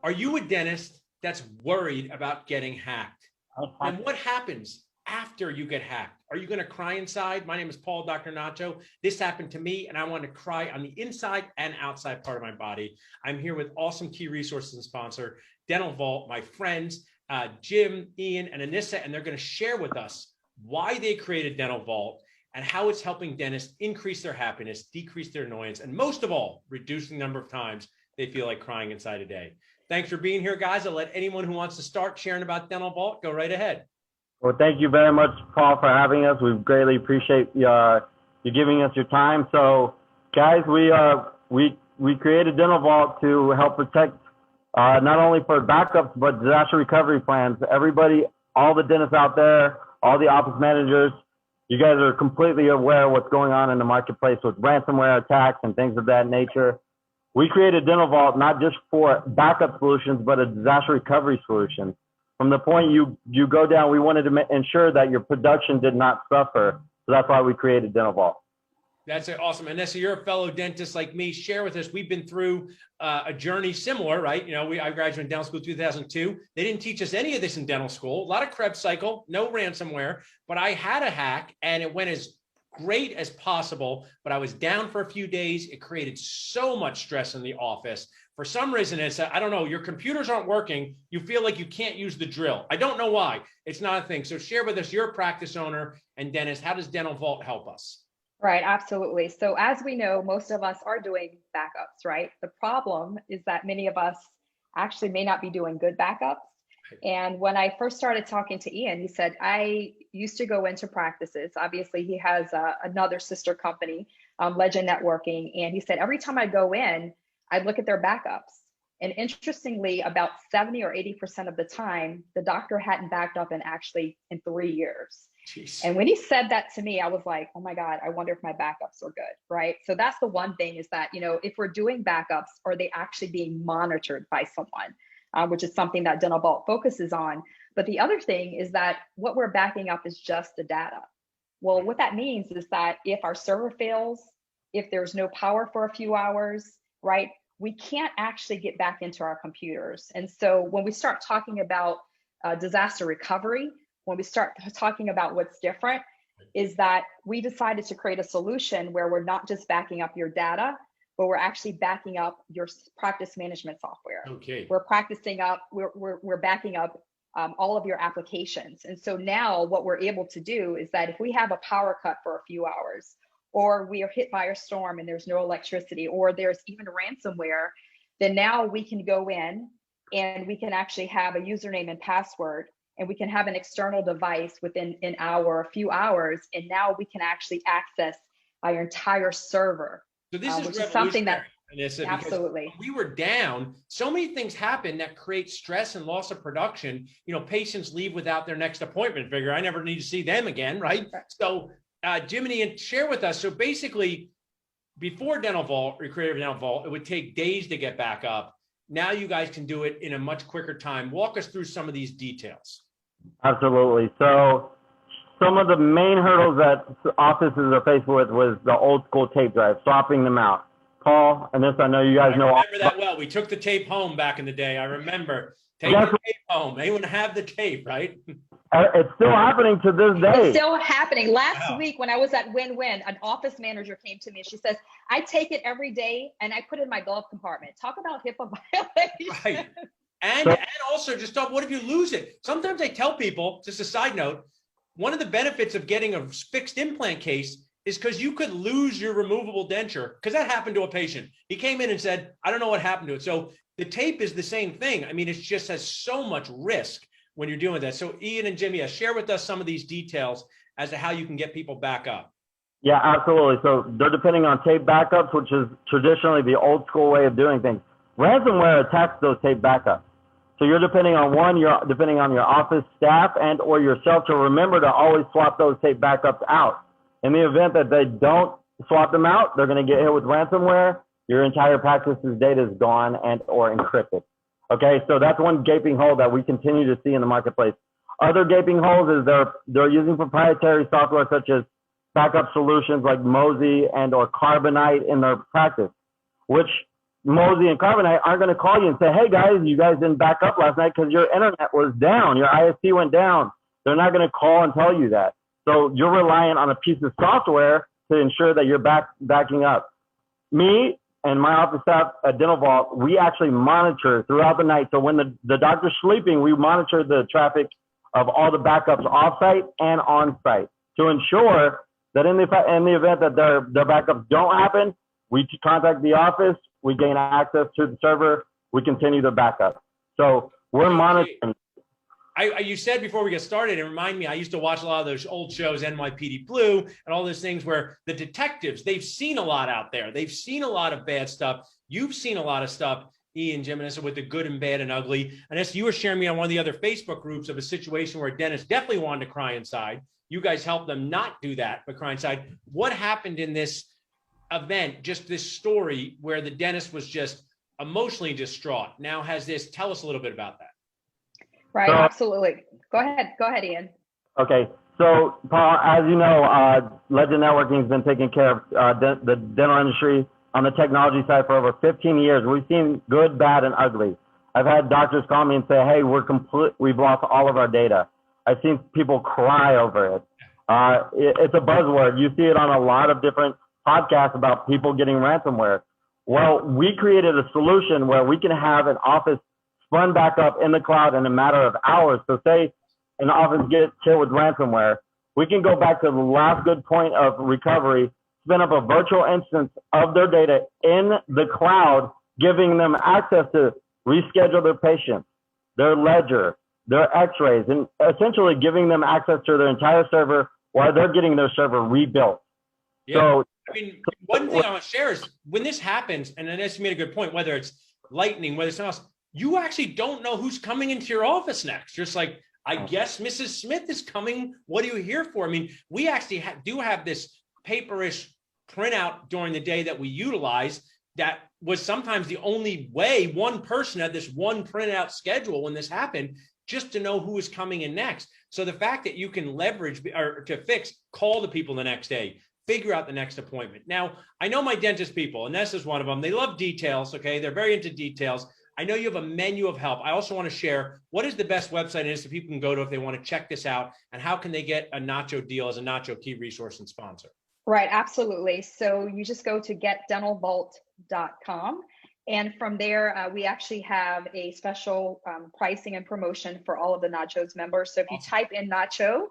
Are you a dentist that's worried about getting hacked? And what happens after you get hacked? Are you going to cry inside? My name is Paul, Dr. Nacho. This happened to me, and I want to cry on the inside and outside part of my body. I'm here with awesome key resources and sponsor, Dental Vault, my friends, Jim, Ian, and Anissa, and they're going to share with us why they created Dental Vault and how it's helping dentists increase their happiness, decrease their annoyance, and most of all, reduce the number of times they feel like crying inside a day. Thanks for being here, guys. I'll let anyone who wants to start sharing about Dental Vault go right ahead. Well, thank you very much, Paul, for having us. We greatly appreciate you giving us your time. So, guys, we created Dental Vault to help protect not only for backups but disaster recovery plans. Everybody, all the dentists out there, all the office managers, you guys are completely aware of what's going on in the marketplace with ransomware attacks and things of that nature. We created Dental Vault not just for backup solutions, but a disaster recovery solution. From the point you go down, we wanted to ensure that your production did not suffer. So that's why we created Dental Vault. That's awesome. Anissa, you're a fellow dentist like me. Share with us. We've been through a journey similar, right? You know, I graduated in dental school in 2002. They didn't teach us any of this in dental school. A lot of Krebs cycle, no ransomware, but I had a hack and it went as great as possible, but I was down for a few days. It created so much stress in the office. For some reason, it's, I don't know, your computers aren't working. You feel like you can't use the drill. I don't know why. It's not a thing. So share with us, you're a practice owner and dentist. How does Dental Vault help us? Right, absolutely. So as we know, most of us are doing backups, right? The problem is that many of us actually may not be doing good backups. And when I first started talking to Ian, he said, I used to go into practices. Obviously, he has another sister company, Legend Networking. And he said, every time I go in, I'd look at their backups. And interestingly, about 70 or 80% of the time, the doctor hadn't backed up in 3 years. Jeez. And when he said that to me, I was like, oh my God, I wonder if my backups are good, right? So that's the one thing is that, you know, if we're doing backups, are they actually being monitored by someone? Which is something that Dental Vault focuses on. But the other thing is that what we're backing up is just the data. Well, what that means is that if our server fails, if there's no power for a few hours, right, we can't actually get back into our computers. And so when we start talking about disaster recovery, when we start talking about what's different, is that we decided to create a solution where we're not just backing up your data, but we're actually backing up your practice management software. Okay. We're backing up all of your applications. And so now what we're able to do is that if we have a power cut for a few hours, or we are hit by a storm and there's no electricity, or there's even ransomware, then now we can go in and we can actually have a username and password, and we can have an external device within an hour or a few hours. And now we can actually access our entire server. So this is which is something that Anissa, absolutely we were down. So many things happen that create stress and loss of production. You know, patients leave without their next appointment. Figure I never need to see them again, right? So Jim and Ian, share with us. So basically, before Dental Vault, or creative Dental Vault, it would take days to get back up. Now you guys can do it in a much quicker time. Walk us through some of these details. Absolutely. So some of the main hurdles that offices are faced with was the old school tape drive, swapping them out. Paul, and this I know you guys know. I remember that well. We took the tape home back in the day. I remember. Take the tape home. Anyone have the tape, right? It's still happening to this day. It's still happening. Last week when I was at Win-Win, an office manager came to me and she says, I take it every day and I put it in my glove compartment. Talk about HIPAA violation. Right. And also just stop, what if you lose it? Sometimes I tell people, just a side note, one of the benefits of getting a fixed implant case is because you could lose your removable denture, because that happened to a patient. He came in and said, I don't know what happened to it. So the tape is the same thing. I mean, it just has so much risk when you're doing that. So Ian and Jimmy, share with us some of these details as to how you can get people back up. Yeah, absolutely. So they're depending on tape backups, which is traditionally the old school way of doing things. Ransomware attacks those tape backups. So you're depending on you're depending on your office staff and or yourself to remember to always swap those tape backups out. In the event that they don't swap them out, they're going to get hit with ransomware. Your entire practice's data is gone and or encrypted. Okay, so that's one gaping hole that we continue to see in the marketplace. Other gaping holes is they're using proprietary software such as backup solutions like Mozy and or Carbonite in their practice, which Mosey and Carbonite aren't going to call you and say, hey guys, you guys didn't back up last night because your internet was down, your ISP went down. They're not going to call and tell you that. So you're relying on a piece of software to ensure that you're backing up. Me and my office staff at Dental Vault, we actually monitor throughout the night. So when the doctor's sleeping, we monitor the traffic of all the backups off-site and on-site to ensure that in the event that their backups don't happen, we contact the office, we gain access to the server, we continue the backup. So we're monitoring. You said before we get started, and remind me, I used to watch a lot of those old shows, NYPD Blue, and all those things where the detectives, they've seen a lot out there. They've seen a lot of bad stuff. You've seen a lot of stuff, Ian, Jim, and with the good and bad and ugly. And as you were sharing me on one of the other Facebook groups of a situation where a dentist definitely wanted to cry inside. You guys helped them not do that, but cry inside. What happened in this event, just this story where the dentist was just emotionally distraught? Now tell us a little bit about that. Right, absolutely. Go ahead, Ian. Okay, so Paul, as you know, Legend Networking has been taking care of the dental industry on the technology side for over 15 years. We've seen good, bad, and ugly. I've had doctors call me and say, hey, we've lost all of our data. I've seen people cry over it. It's a buzzword. You see it on a lot of different podcasts about people getting ransomware. Well, we created a solution where we can have an office spun back up in the cloud in a matter of hours. So say an office gets hit with ransomware, we can go back to the last good point of recovery, spin up a virtual instance of their data in the cloud, giving them access to reschedule their patients, their ledger, their x-rays, and essentially giving them access to their entire server while they're getting their server rebuilt. Yeah. So, I mean, one thing I want to share is when this happens, and Ines made a good point, whether it's lightning, whether it's something else, you actually don't know who's coming into your office next. Just like, I guess Mrs. Smith is coming. What are you here for? I mean, we actually do have this paperish printout during the day that we utilize that was sometimes the only way. One person had this one printout schedule when this happened, just to know who was coming in next. So the fact that you can leverage or to fix, call the people the next day, figure out the next appointment. Now, I know my dentist people, and this is one of them. They love details, okay? They're very into details. I know you have a menu of help. I also want to share what is the best website is that people can go to if they want to check this out, and how can they get a Nacho deal as a Nacho key resource and sponsor? Right, absolutely. So you just go to getdentalvault.com. And from there, we actually have a special pricing and promotion for all of the Nachos members. So if you type in Nacho,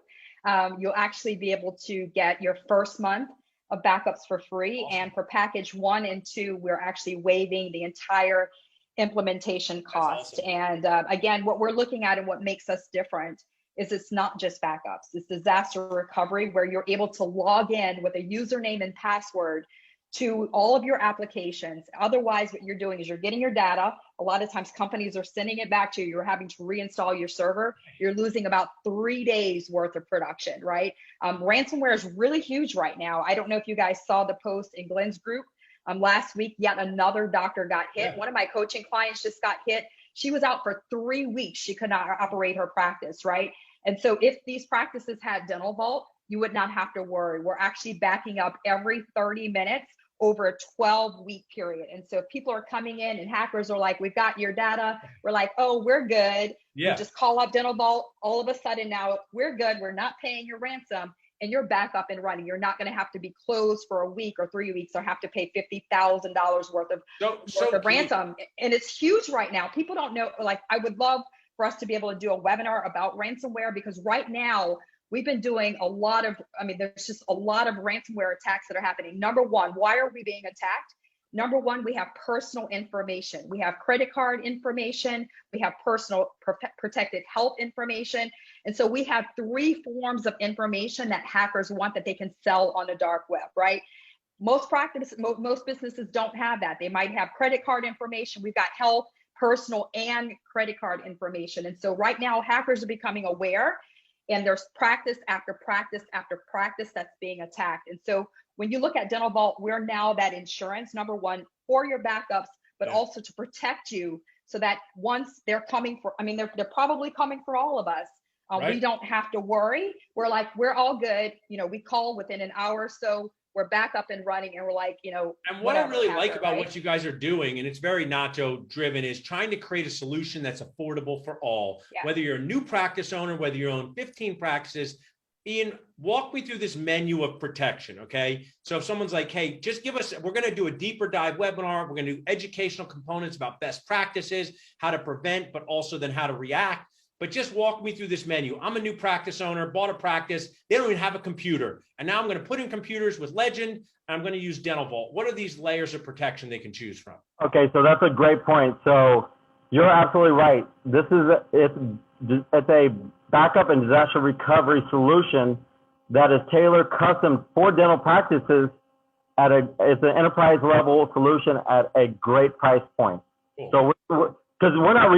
you'll actually be able to get your first month of backups for free. Awesome. And for package 1 and 2, we're actually waiving the entire implementation cost. Awesome. And again, what we're looking at and what makes us different is it's not just backups, it's disaster recovery, where you're able to log in with a username and password to all of your applications. Otherwise, what you're doing is you're getting your data. A lot of times companies are sending it back to you. You're having to reinstall your server. You're losing about 3 days worth of production, right? Ransomware is really huge right now. I don't know if you guys saw the post in Glenn's group. Last week, yet another doctor got hit. Yeah. One of my coaching clients just got hit. She was out for 3 weeks. She could not operate her practice, right? And so if these practices had Dental Vault, you would not have to worry. We're actually backing up every 30 minutes over a 12-week period. And so if people are coming in and hackers are like, we've got your data, we're like, oh, we're good. Yeah. We just call up Dental Vault. All of a sudden now we're good. We're not paying your ransom. And you're back up and running. You're not going to have to be closed for a week or 3 weeks or have to pay $50,000 worth of ransom. And it's huge right now. People don't know, like, I would love for us to be able to do a webinar about ransomware, because right now we've been doing a lot of, there's just a lot of ransomware attacks that are happening. Number one, why are we being attacked? Number one, we have personal information. We have credit card information. We have personal protected health information. And so we have 3 forms of information that hackers want that they can sell on the dark web, right? Most businesses don't have that. They might have credit card information. We've got health, personal, and credit card information. And so right now hackers are becoming aware, and there's practice after practice after practice that's being attacked. And so when you look at Dental Vault, we're now that insurance, number one, for your backups, but also to protect you so that once they're coming for, they're probably coming for all of us. Right. We don't have to worry. We're all good. We call within an hour or so. we're back up and running, and we're like, you know. And what I really like about what you guys are doing, and it's very Nacho driven, is trying to create a solution that's affordable for all. Yeah. Whether you're a new practice owner, whether you own 15 practices. Ian, walk me through this menu of protection, okay? So if someone's like, hey, just give us, we're going to do a deeper dive webinar. We're going to do educational components about best practices, how to prevent, but also then how to react. But just walk me through this menu. I'm a new practice owner, bought a practice. They don't even have a computer. And now I'm going to put in computers with Legend, and I'm going to use Dental Vault. What are these layers of protection they can choose from? Okay, so that's a great point. So you're absolutely right. It's a backup and disaster recovery solution that is tailored custom for dental practices it's an enterprise level solution at a great price point. Cool. So because we're not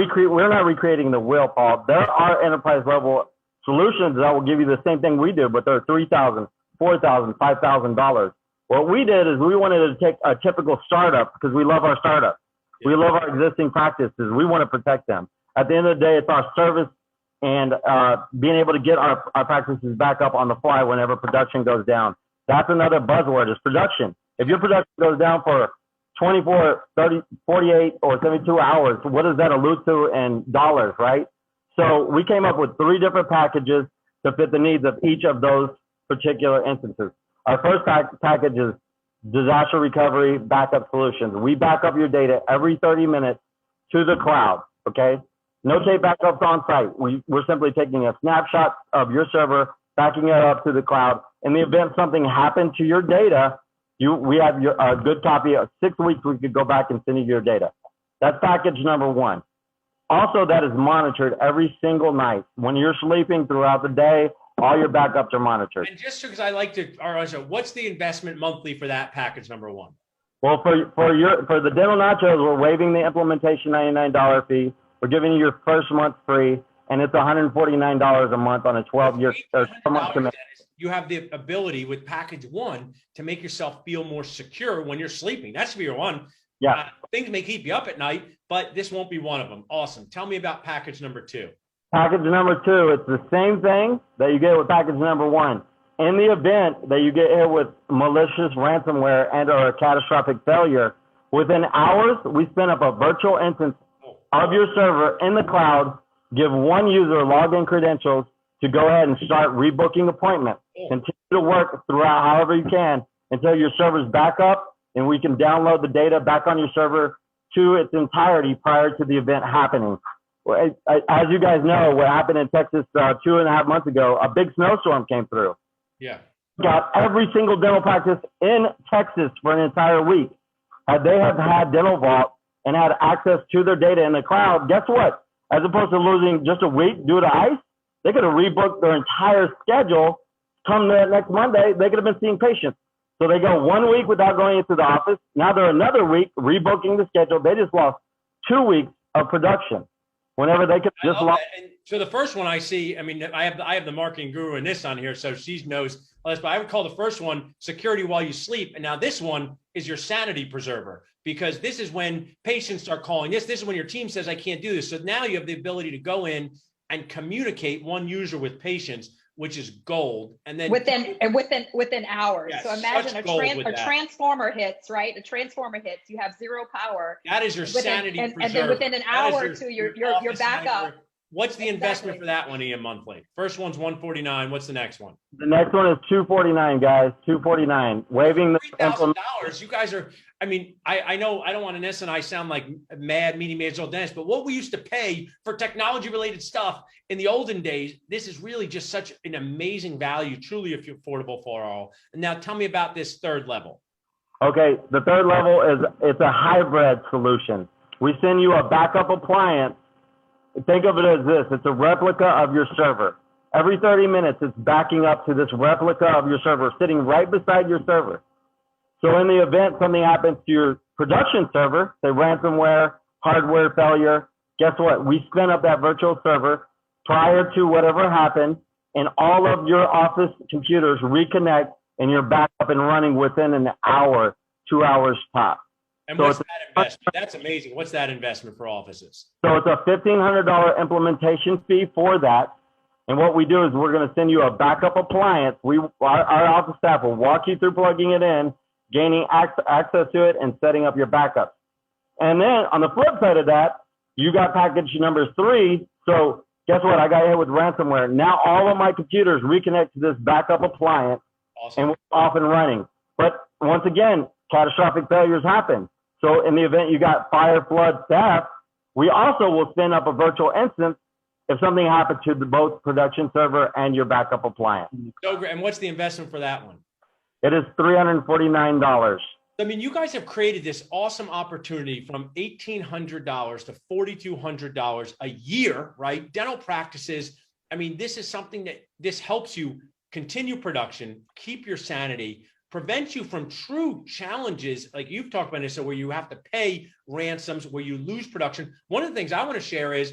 recreating the wheel, Paul. There are enterprise level solutions that will give you the same thing we do, but they're $3,000, $4,000, $5,000. What we did is we wanted to take a typical startup, because we love our startups. Yeah. We love our existing practices. We want to protect them. At the end of the day, it's our service and being able to get our practices back up on the fly whenever production goes down. That's another buzzword, is production. If your production goes down for 24, 30, 48, or 72 hours, what does that allude to in dollars, right? So we came up with 3 different packages to fit the needs of each of those particular instances. Our first package is disaster recovery backup solutions. We back up your data every 30 minutes to the cloud, okay? No tape backups on site. We're simply taking a snapshot of your server, backing it up to the cloud. In the event something happened to your data, we have a good copy of 6 weeks. We could go back and send you your data. That's package number 1. Also, that is monitored every single night. When you're sleeping throughout the day, all your backups are monitored. And just because I like to, what's the investment monthly for that package number 1? Well, for the Dental Nachos, we're waiving the implementation $99 fee. We're giving you your first month free, and it's $149 a month on a 12-year month commitment. You have the ability with package 1 to make yourself feel more secure when you're sleeping. That should be your 1. Yeah. Things may keep you up at night, but this won't be one of them. Awesome. Tell me about package number 2. Package number 2, it's the same thing that you get with package number 1. In the event that you get hit with malicious ransomware and or a catastrophic failure, within hours, we spin up a virtual instance of your server in the cloud, give one user login credentials to go ahead and start rebooking appointments. Continue to work throughout however you can until your server's back up and we can download the data back on your server to its entirety prior to the event happening. As you guys know, what happened in Texas 2.5 months ago, a big snowstorm came through. Yeah. Got every single dental practice in Texas for an entire week. They have had Dental Vault and had access to their data in the cloud. Guess what? As opposed to losing just a week due to ice, they could have rebooked their entire schedule. Come the next Monday, they could have been seeing patients. So they go 1 week without going into the office. Now they're another week rebooking the schedule. They just lost 2 weeks of production. Whenever they could just lost. So the first one I see, I mean, I have the marketing guru in this on here, so she knows all this, but I would call the first one security while you sleep. And now this one is your sanity preserver, because this is when patients start calling this. This is when your team says, I can't do this. So now you have the ability to go in and communicate one user with patients, which is gold. And then within hours. Yes, so imagine a transformer hits, right? A transformer hits, you have zero power. That is your sanity preserver. And then within an hour or two, you're back up. What's the investment for that one, Ian, monthly? First one's $149. What's the next one? The next one is $249, guys. $249. Waiving the $3,000. You guys are. I mean, I know I don't want to listen. I sound like mad, meaty, old dentist, but what we used to pay for technology-related stuff in the olden days, this is really just such an amazing value, truly affordable for all. And now, tell me about this third level. Okay, the third level it's a hybrid solution. We send you a backup appliance. Think of it as this. It's a replica of your server. Every 30 minutes, it's backing up to this replica of your server, sitting right beside your server. So in the event something happens to your production server, say ransomware, hardware failure, guess what? We spin up that virtual server prior to whatever happened, and all of your office computers reconnect, and you're back up and running within an hour, 2 hours top. And so what's that investment? That's amazing. What's that investment for offices? So it's a $1,500 implementation fee for that. And what we do is we're going to send you a backup appliance. Our office staff will walk you through plugging it in, gaining access to it, and setting up your backup. And then on the flip side of that, you got package number 3. So guess what? I got hit with ransomware. Now all of my computers reconnect to this backup appliance. Awesome. And we're off and running. But once again, catastrophic failures happen. So in the event you got fire, flood, theft, we also will spin up a virtual instance if something happened to both production server and your backup appliance. So great. And what's the investment for that one? It is $349. I mean, you guys have created this awesome opportunity from $1,800 to $4,200 a year, right? Dental practices. I mean, this is something that this helps you continue production, keep your sanity, prevents you from true challenges like you've talked about, Nissa, where you have to pay ransoms, where you lose production. One of the things I want to share is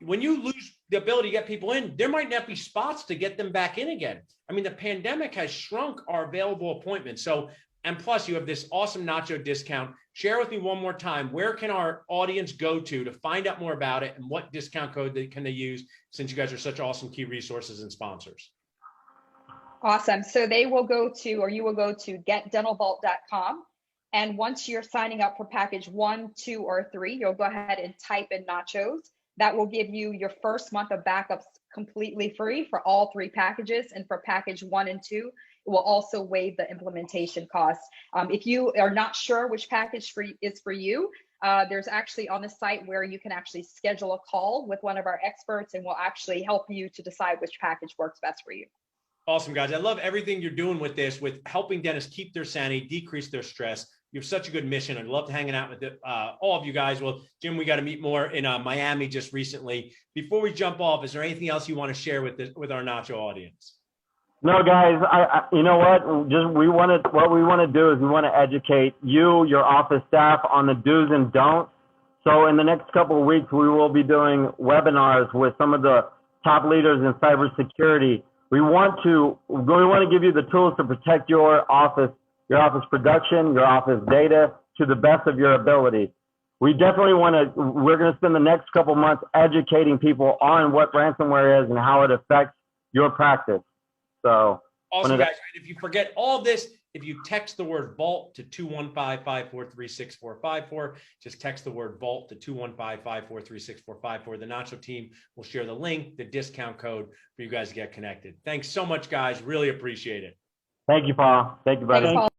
when you lose the ability to get people in, there might not be spots to get them back in again. I mean, the pandemic has shrunk our available appointments. So, and plus you have this awesome Nacho discount. Share with me one more time, where can our audience go to find out more about it, and what discount code can they use, since you guys are such awesome key resources and sponsors? Awesome. So they will go to, or you will go to getdentalvault.com. And once you're signing up for package 1, 2, or 3, you'll go ahead and type in Nachos. That will give you your first month of backups completely free for all 3 packages. And for package 1 and 2, it will also waive the implementation costs. If you are not sure which package is for you, there's actually on the site where you can actually schedule a call with one of our experts, and we'll actually help you to decide which package works best for you. Awesome, guys. I love everything you're doing with this, with helping dentists keep their sanity, decrease their stress. You have such a good mission. I'd love to hanging out with all of you guys. Well, Jim, we got to meet more in Miami just recently. Before we jump off, is there anything else you want to share with our Nacho audience? No, guys, you know what? What we want to do is we want to educate you, your office staff, on the do's and don'ts. So in the next couple of weeks, we will be doing webinars with some of the top leaders in cybersecurity. We want to give you the tools to protect your office production, your office data to the best of your ability. We definitely we're going to spend the next couple months educating people on what ransomware is and how it affects your practice. So awesome, guys. If you forget all of this, if you text the word VAULT to 215-543-6454, just text the word VAULT to 215-543-6454. The Nacho team will share the link, the discount code for you guys to get connected. Thanks so much, guys. Really appreciate it. Thank you, Paul. Thank you, buddy. Thanks, Paul.